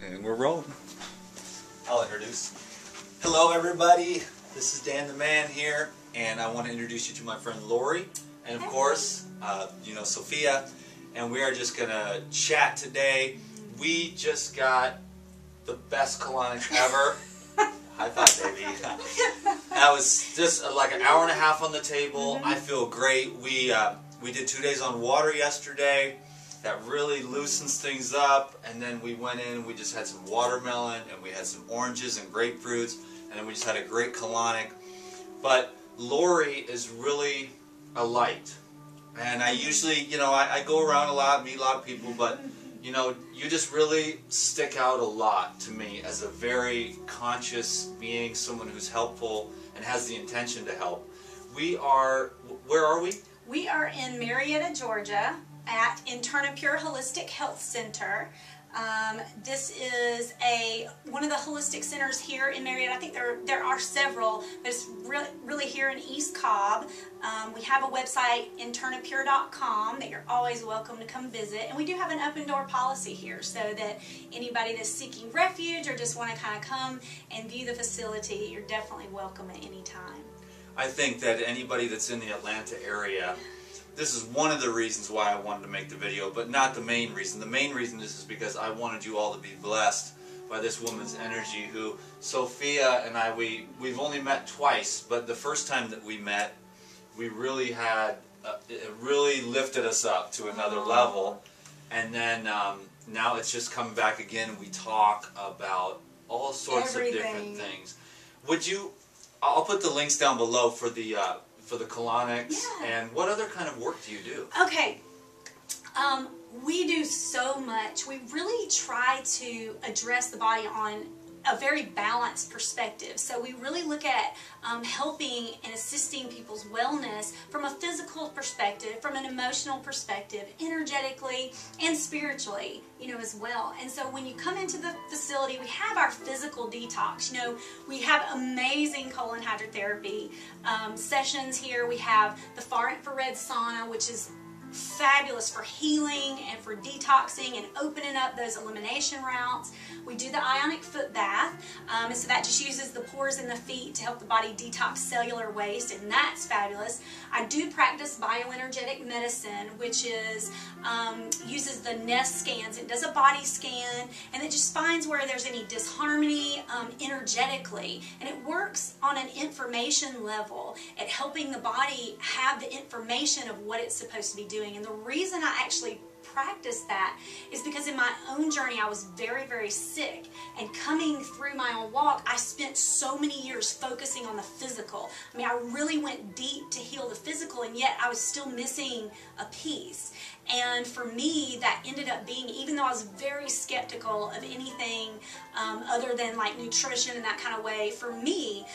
And we're rolling. I'll introduce. Hello everybody, this is Dan the Man here, and I want to introduce you to my friend Lori, and of course, you know, Sophia, and we are just going to chat today. We just got the best colonics ever. High five, baby. That was just like an hour and a half on the table. I feel great. We did 2 days on water yesterday. That really loosens things up, and then we went in and we just had some watermelon, and we had some oranges and grapefruits, and then we just had a great colonic. But Lori is really a light, and I usually, you know, I go around a lot, meet a lot of people, but you know, you just really stick out a lot to me as a very conscious being, someone who's helpful and has the intention to help. We are, where are we? We are in Marietta, Georgia, at Pure Holistic Health Center. This is one of the holistic centers here in Marietta. I think there are several, but it's really here in East Cobb. We have a website, internapure.com, that you're always welcome to come visit. And we do have an open door policy here, so that anybody that's seeking refuge or just want to kind of come and view the facility, you're definitely welcome at any time. I think that anybody that's in the Atlanta area, this is one of the reasons why I wanted to make the video, but not the main reason. The main reason is because I wanted you all to be blessed by this woman's energy, who, Sophia and I, we've only met twice, but the first time that we met, we really had, it really lifted us up to another level. And then now it's just come back again, and we talk about all sorts of different things. Would you, I'll put the links down below for the colonics, and what other kind of work do you do? Okay, we do so much. We really try to address the body on a very balanced perspective. So we really look at helping and assisting people's wellness from a physical perspective, from an emotional perspective, energetically and spiritually, you know, as well. And so when you come into the facility, we have our physical detox. You know, we have amazing colon hydrotherapy sessions here. We have the far infrared sauna, which is fabulous for healing and for detoxing and opening up those elimination routes. We do the ionic foot bath, and so that just uses the pores in the feet to help the body detox cellular waste, and that's fabulous. I do practice bioenergetic medicine, which is uses the NESS scans. It does a body scan, and it just finds where there's any disharmony energetically, and it works on an information level at helping the body have the information of what it's supposed to be doing. And the reason I actually practice that is because in my own journey I was very, very sick, and coming through my own walk I spent so many years focusing on the physical. I mean, I really went deep to heal the physical, and yet I was still missing a piece. And for me, that ended up being, even though I was very skeptical of anything other than like nutrition and that kind of way, for me,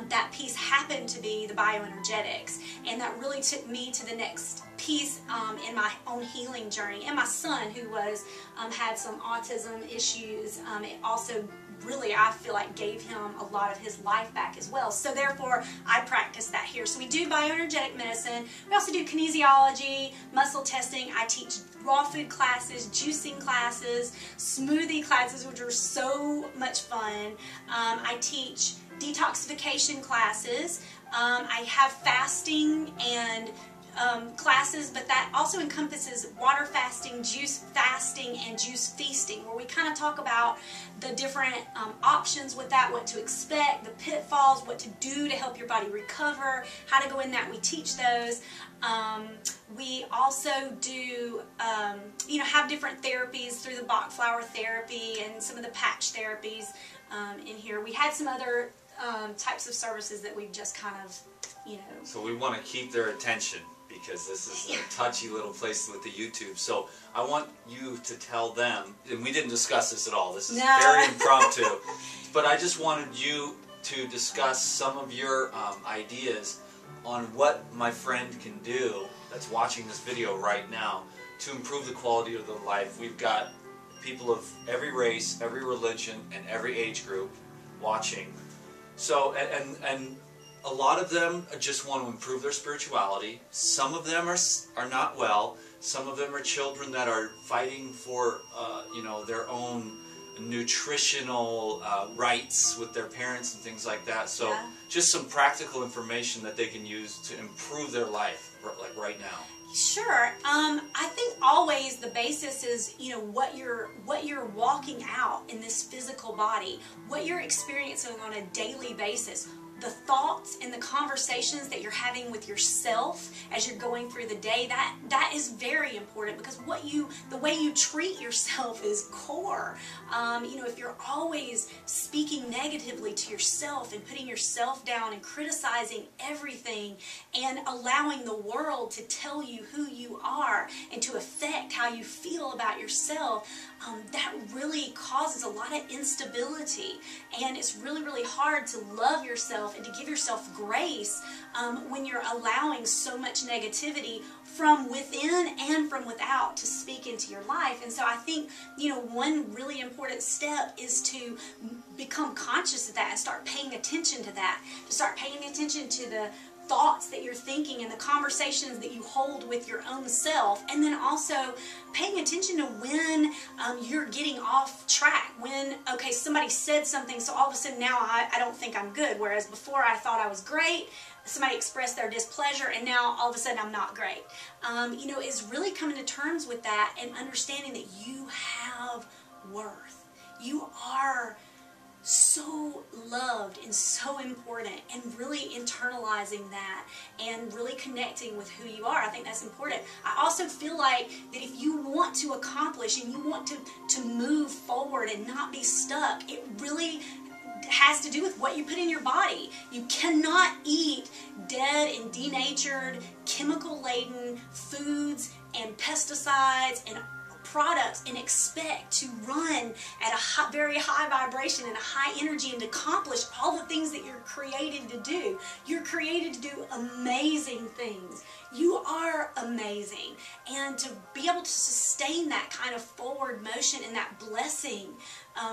that piece happened to be the bioenergetics. And that really took me to the next piece in my own healing journey. And my son, who was had some autism issues, it also really, I feel like, gave him a lot of his life back as well. So therefore, I practice that here. So we do bioenergetic medicine. We also do kinesiology, muscle testing. I teach raw food classes, juicing classes, smoothie classes, which are so much fun. I teach detoxification classes. I have fasting and classes, but that also encompasses water fasting, juice fasting, and juice feasting, where we kind of talk about the different options with that, what to expect, the pitfalls, what to do to help your body recover, how to go in that. We teach those. We also do, you know, have different therapies through the Bach flower therapy and some of the patch therapies in here. We had some other types of services that we've just kind of, you know. So we want to keep their attention, because this is a touchy little place with the YouTube. So I want you to tell them, and we didn't discuss this at all, this is very impromptu, but I just wanted you to discuss some of your ideas on what my friend can do that's watching this video right now to improve the quality of their life. We've got people of every race, every religion, and every age group watching. So, and a lot of them just want to improve their spirituality. Some of them are not well. Some of them are children that are fighting for you know, their own nutritional rights with their parents and things like that. So Yeah. just some practical information that they can use to improve their life, like right now. Sure. I think always the basis is, you know, what you're walking out in this physical body, what you're experiencing on a daily basis, the thoughts and the conversations that you're having with yourself as you're going through the day. That is very important, because the way you treat yourself is core. You know, if you're always speaking negatively to yourself and putting yourself down and criticizing everything and allowing the world to tell you who you are and to affect how you feel about yourself, that really causes a lot of instability, and it's really, really hard to love yourself and to give yourself grace when you're allowing so much negativity from within and from without to speak into your life. And so I think, you know, one really important step is to become conscious of that and start paying attention to that, to start paying attention to the thoughts that you're thinking and the conversations that you hold with your own self, and then also paying attention to when you're getting off track, when, okay, somebody said something, so all of a sudden now I don't think I'm good, whereas before I thought I was great, somebody expressed their displeasure, and now all of a sudden I'm not great. You know, is really coming to terms with that and understanding that you have worth. You are so loved and so important, and really internalizing that and really connecting with who you are. I think that's important. I also feel like that if you want to accomplish and you want to move forward and not be stuck, it really has to do with what you put in your body. You cannot eat dead and denatured, chemical-laden foods and pesticides and products and expect to run at a very high vibration and a high energy and to accomplish all the things that you're created to do. You're created to do amazing things. You are amazing. And to be able to sustain that kind of forward motion and that blessing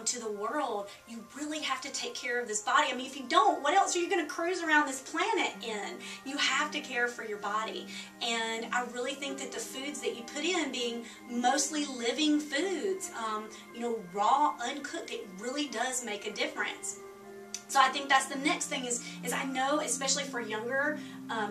to the world, you really have to take care of this body. I mean, if you don't, what else are you going to cruise around this planet in? You have to care for your body. And I really think that the foods that you put in, being mostly living foods, you know, raw, uncooked, it really does make a difference. So I think that's the next thing is I know, especially for younger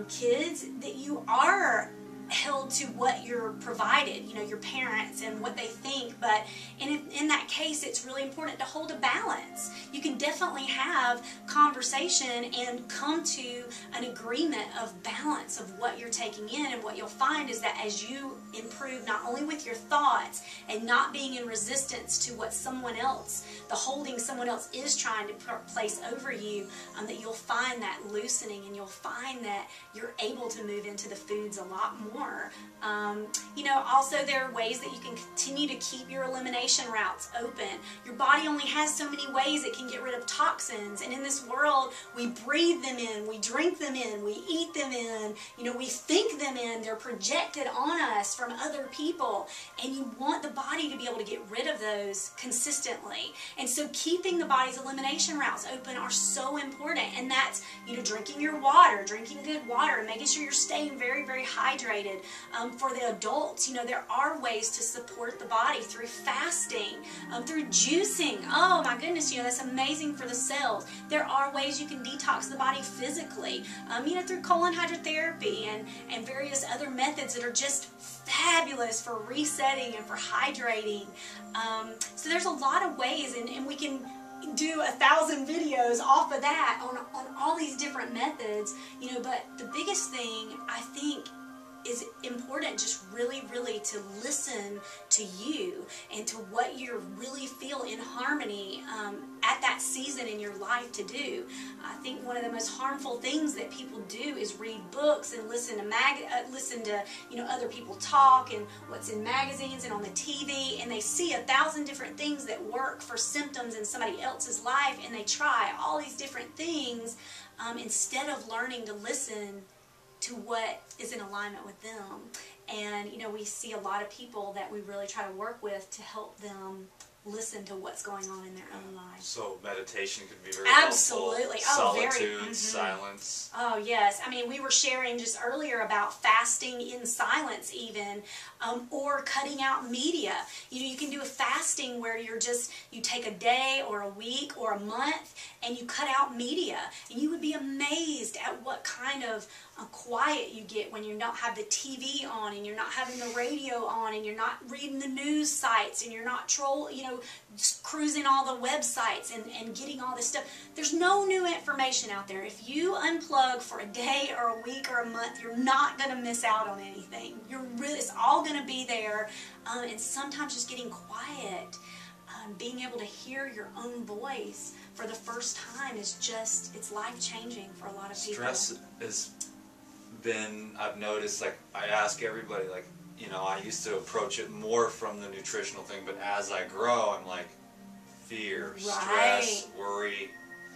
kids, that you are held to what you're provided, you know, your parents and what they think, but in that case it's really important to hold a balance. You can definitely have conversation and come to an agreement of balance of what you're taking in, and what you'll find is that as you improve not only with your thoughts and not being in resistance to what someone else, the holding someone else is trying to place over you, that you'll find that loosening, and you'll find that you're able to move into the foods a lot more. You know, also there are ways that you can continue to keep your elimination routes open. Your body only has so many ways it can get rid of toxins, and in this world we breathe them in, we drink them in, we eat them in, you know, we think them in, they're projected on us from other people, and you want the body to be able to get rid of those consistently. And so keeping the body's elimination routes open are so important, and that's, you know, drinking your water, drinking good water, and making sure you're staying very, very hydrated. For the adults, you know, there are ways to support the body through fasting, through juicing. Oh my goodness, you know, that's amazing for the cells. There are ways you can detox the body physically, you know, through colon hydrotherapy and various other methods that are just fabulous for resetting and for hydrating. So there's a lot of ways, and we can do 1,000 videos off of that on all these different methods, you know, but the biggest thing I think is important just really, really to listen to you and to what you really feel in harmony at that season in your life to do. I think one of the most harmful things that people do is read books and listen to you know, other people talk and what's in magazines and on the TV, and they see 1,000 different things that work for symptoms in somebody else's life, and they try all these different things instead of learning to listen to what is in alignment with them. And you know, we see a lot of people that we really try to work with to help them listen to what's going on in their own lives. So meditation could be very Absolutely. helpful. Oh, Solitude, silence. Oh, yes. I mean, we were sharing just earlier about fasting in silence even, or cutting out media. You know, you can do a fasting where you take a day or a week or a month and you cut out media. And you would be amazed at what kind of quiet you get when you don't have the TV on and you're not having the radio on and you're not reading the news sites and you're not cruising all the websites and getting all this stuff. There's no new information out there. If you unplug for a day or a week or a month, you're not going to miss out on anything. It's all going to be there. And sometimes just getting quiet, being able to hear your own voice for the first time it's life-changing for a lot of people. Stress has been, I've noticed, like, I ask everybody, like, you know, I used to approach it more from the nutritional thing, but as I grow, I'm like, fear, stress, worry.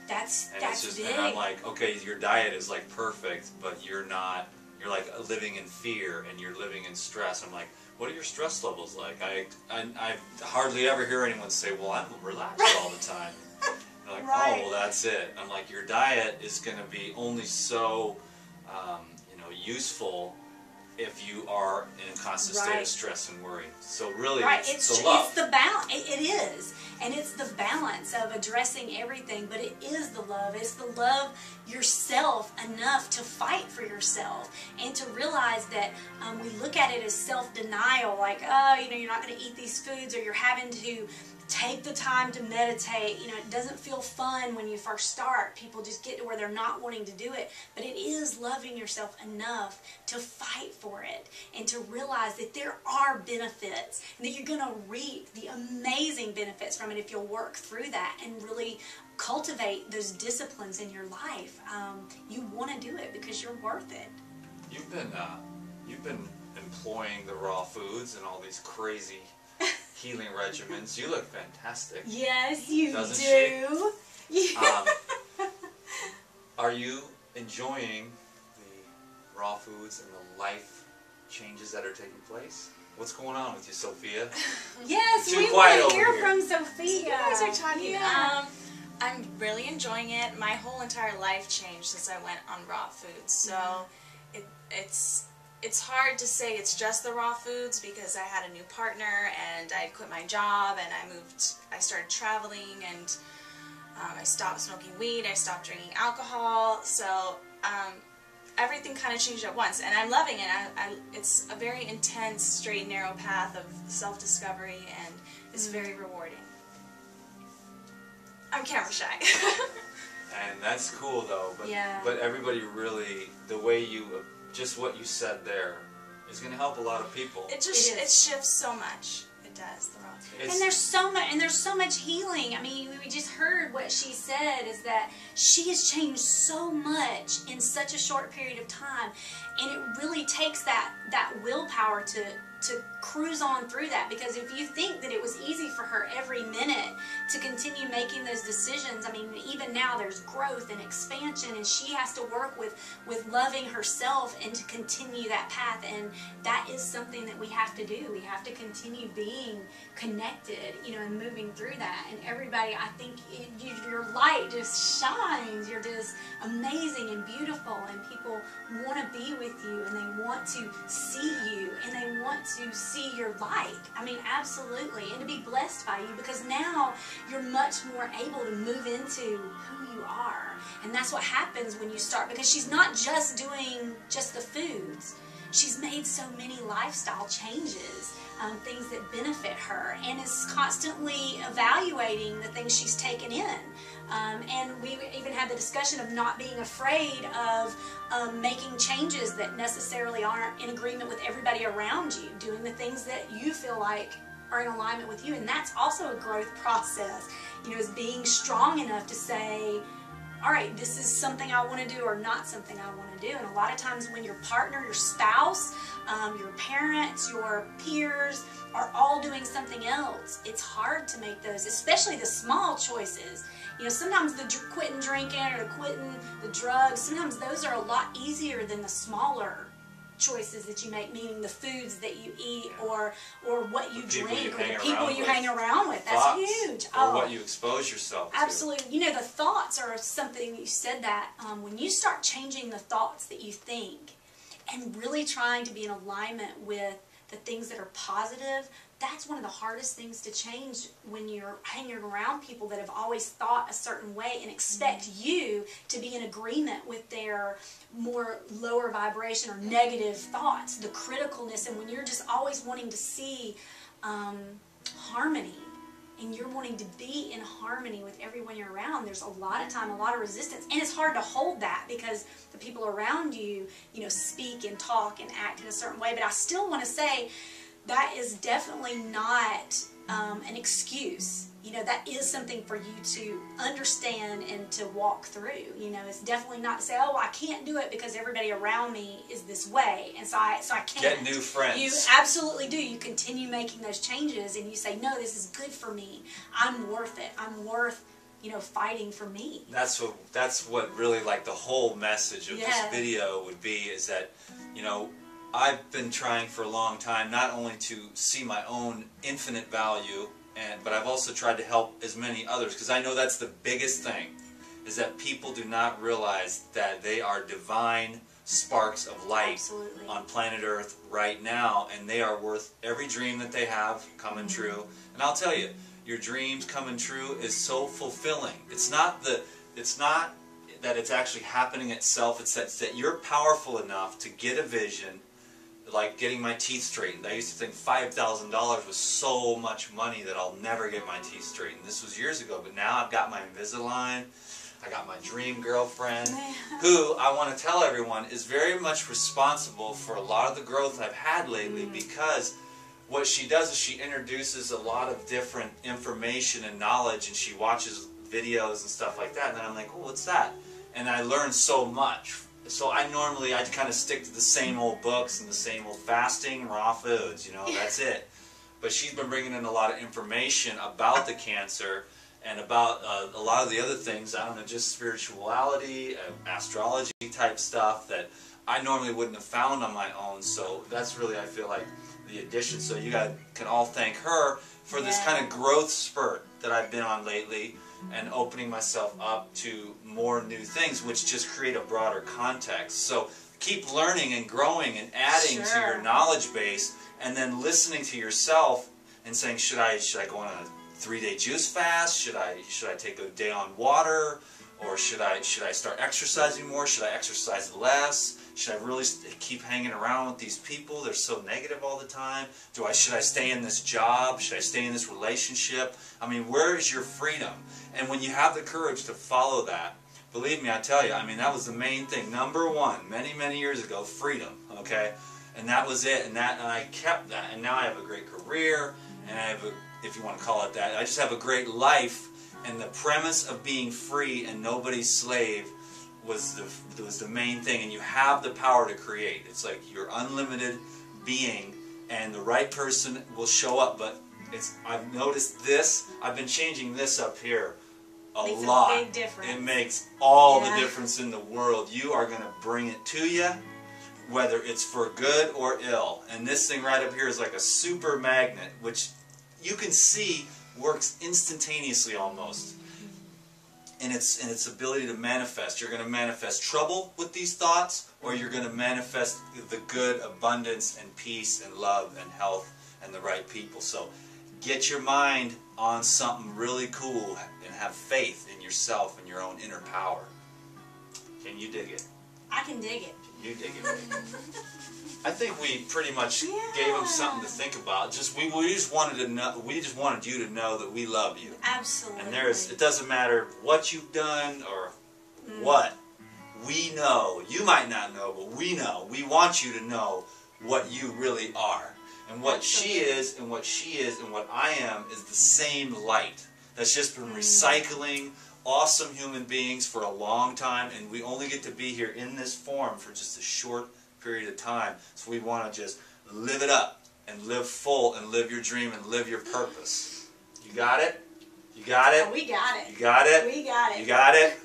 That's big. And I'm like, okay, your diet is like perfect, but you're not, you're like living in fear and you're living in stress. I'm like, what are your stress levels like? I hardly ever hear anyone say, well, I'm relaxed all the time. They're like, oh, well, that's it. I'm like, your diet is going to be only so, useful if you are in a constant state of stress and worry. So really, it's the love. It's the balance. It is. And it's the balance of addressing everything, but it is the love. It's the love yourself enough to fight for yourself and to realize that we look at it as self-denial, like, oh, you're not going to eat these foods, or you're having to take the time to meditate. It doesn't feel fun when you first start. People just get to where they're not wanting to do it. But it is loving yourself enough to fight for it and to realize that there are benefits and that you're going to reap the amazing benefits from it if you'll work through that and really cultivate those disciplines in your life. You want to do it because you're worth it. You've been employing the raw foods and all these crazy healing regimens. You look fantastic. Yes, you Doesn't do. She? Are you enjoying the raw foods and the life changes that are taking place? What's going on with you, Sophia? Yes, we want to hear from Sophia. You guys are talking. Yeah. I'm really enjoying it. My whole entire life changed since I went on raw foods. So it's hard to say it's just the raw foods because I had a new partner and I quit my job and I started traveling, and I stopped smoking weed, I stopped drinking alcohol, so everything kind of changed at once, and I'm loving it. It's a very intense, straight and narrow path of self-discovery, and it's very rewarding. I'm camera shy. And that's cool though, Yeah. but everybody really, the way just what you said there is going to help a lot of people. It shifts so much. It does, the raw food. And there's so much healing. I mean, we just heard what she said, is that she has changed so much in such a short period of time, and it really takes that willpower to cruise on through that, because if you think that it was easy for her every minute to continue making those decisions, I mean, even now there's growth and expansion, and she has to work with loving herself and to continue that path, and that is something that we have to do. We have to continue being connected, and moving through that. And everybody, I think your light just shines. You're just amazing and beautiful, and people want to be with you, and they want to see you, and they want to see your light. I mean, absolutely. And to be blessed by you, because now you're much more able to move into who you are. And that's what happens when you start, because she's not just doing just the foods. She's made so many lifestyle changes, things that benefit her, and is constantly evaluating the things she's taken in. And we even had the discussion of not being afraid of making changes that necessarily aren't in agreement with everybody around you, doing the things that you feel like are in alignment with you. And that's also a growth process, is being strong enough to say, all right, this is something I want to do or not something I want to do. And a lot of times when your partner, your spouse, your parents, your peers are all doing something else, it's hard to make those, especially the small choices. Sometimes the quitting drinking or the quitting the drugs, sometimes those are a lot easier than the smaller choices that you make, meaning the foods that you eat, or what you drink, or the hang people around you with. hang around with. That's Thoughts, huge. Or what you expose yourself to. Absolutely. You know, the thoughts are something, you said that, when you start changing the thoughts that you think and really trying to be in alignment with the things that are positive, that's one of the hardest things to change when you're hanging around people that have always thought a certain way and expect you to be in agreement with their more lower vibration or negative thoughts, the criticalness, and when you're just always wanting to see harmony, and you're wanting to be in harmony with everyone you're around, there's a lot of time, a lot of resistance. And it's hard to hold that because the people around you, you know, speak and talk and act in a certain way. But I still want to say that is definitely not an excuse. You know, that is something for you to understand and to walk through. You know, it's definitely not to say, oh, I can't do it because everybody around me is this way, and so I can't. Get new friends. You absolutely do. You continue making those changes, and you say, no, this is good for me. I'm worth it. I'm worth, you know, fighting for me. That's what really, like, the whole message of this video would be, is that, you know, I've been trying for a long time not only to see my own infinite value, but I've also tried to help as many others, because I know that's the biggest thing, is that people do not realize that they are divine sparks of light on planet Earth right now, and they are worth every dream that they have coming true. And I'll tell you, your dreams coming true is so fulfilling. It's not that it's actually happening itself. It's that you're powerful enough to get a vision. Like getting my teeth straightened. I used to think $5,000 was so much money that I'll never get my teeth straightened. This was years ago, but now I've got my Invisalign. I got my dream girlfriend, who I want to tell everyone is very much responsible for a lot of the growth I've had lately, because what she does is she introduces a lot of different information and knowledge, and she watches videos and stuff like that, and then I'm like, oh, what's that? And I learn so much. So I kind of stick to the same old books and the same old fasting, raw foods, you know, that's it. But she's been bringing in a lot of information about the cancer and about a lot of the other things, I don't know, just spirituality, astrology type stuff that I normally wouldn't have found on my own. So that's really, I feel like, the addition. So you guys can all thank her for this kind of growth spurt that I've been on lately, and opening myself up to more new things, which just create a broader context. So keep learning and growing and adding to your knowledge base, and then listening to yourself and saying, should I go on a 3-day juice fast? Should I take a day on water? Or should I start exercising more? Should I exercise less? Should I really keep hanging around with these people? They're so negative all the time. Should I stay in this job? Should I stay in this relationship? I mean, where is your freedom? And when you have the courage to follow that, believe me, I tell you, I mean, that was the main thing. Number one, many, many years ago, freedom, okay? And that was it, and I kept that. And now I have a great career, and I have if you want to call it that, I just have a great life. And the premise of being free and nobody's slave was the main thing. And you have the power to create. It's like you're unlimited being, and the right person will show up. But I've noticed this. I've been changing this up here a lot. A big difference. It makes all the difference in the world. You are going to bring it to you, whether it's for good or ill. And this thing right up here is like a super magnet, which you can see works instantaneously almost in its ability to manifest. You're going to manifest trouble with these thoughts, or you're going to manifest the good, abundance, and peace, and love, and health, and the right people. So get your mind on something really cool and have faith in yourself and your own inner power. Can you dig it? I can dig it. Can you dig it? I think we pretty much gave them something to think about. We just wanted to know. We just wanted you to know that we love you. Absolutely. And it doesn't matter what you've done or what. We know. You might not know, but we know. We want you to know what you really are, and what she is, and what she is, and what I am is the same light. That's just been recycling awesome human beings for a long time, and we only get to be here in this form for just a short period of time. So we want to just live it up and live full and live your dream and live your purpose. You got it? You got it? Oh, we got it. You got it? We got it. You got it?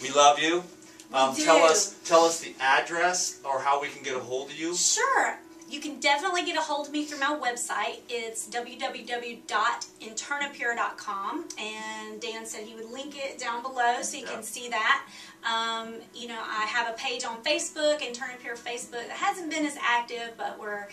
We love you. We Tell do. us the address or how we can get a hold of you. Sure. You can definitely get a hold of me through my website. It's www.internapure.com, and Dan said he would link it down below so you can see that. You know, I have a page on Facebook, Internapure Facebook, that hasn't been as active, but we're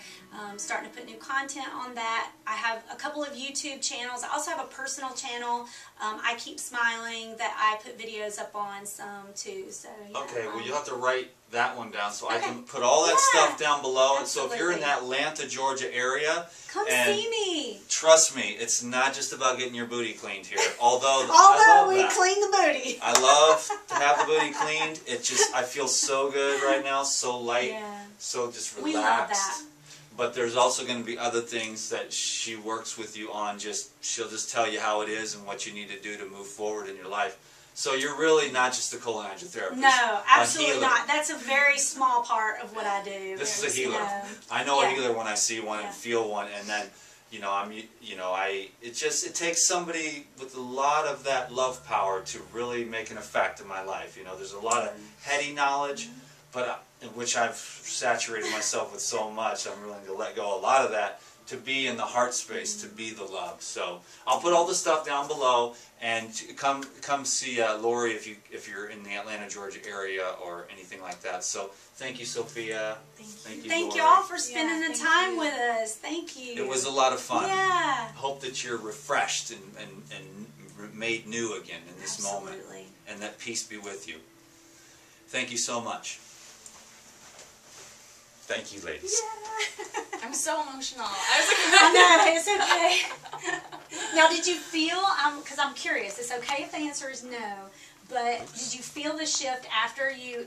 starting to put new content on that. I have a couple of YouTube channels. I also have a personal channel, I Keep Smiling, that I put videos up on some too. So yeah, okay, well you'll have to write that one down so I can put all that stuff down below. And so if you're in that Atlanta, Georgia area, come see me. Trust me, it's not just about getting your booty cleaned here. Although we clean the booty. I love to have the booty cleaned. It just, I feel so good right now, so light, so just relaxed. We love that. But there's also going to be other things that she works with you on. She'll just tell you how it is and what you need to do to move forward in your live. So you're really not just a colon hydrotherapist. No, absolutely not. That's a very small part of what I do. This is a healer. I know a healer when I see one and feel one, and then, you know, it takes somebody with a lot of that love power to really make an effect in my life. You know, there's a lot of heady knowledge, but which I've saturated myself with so much, I'm willing to let go a lot of that to be in the heart space, to be the love. So I'll put all the stuff down below, and come see Lori if you're in the Atlanta, Georgia area or anything like that. So thank you, Sophia. Thank you. Thank you all for spending the time with us. Thank you. It was a lot of fun. Yeah. Hope that you're refreshed and made new again in this moment, and that peace be with you. Thank you so much. Thank you, ladies. Yeah. I'm so emotional. I know, it's okay. Now, did you feel, because I'm curious, it's okay if the answer is no, but did you feel the shift after you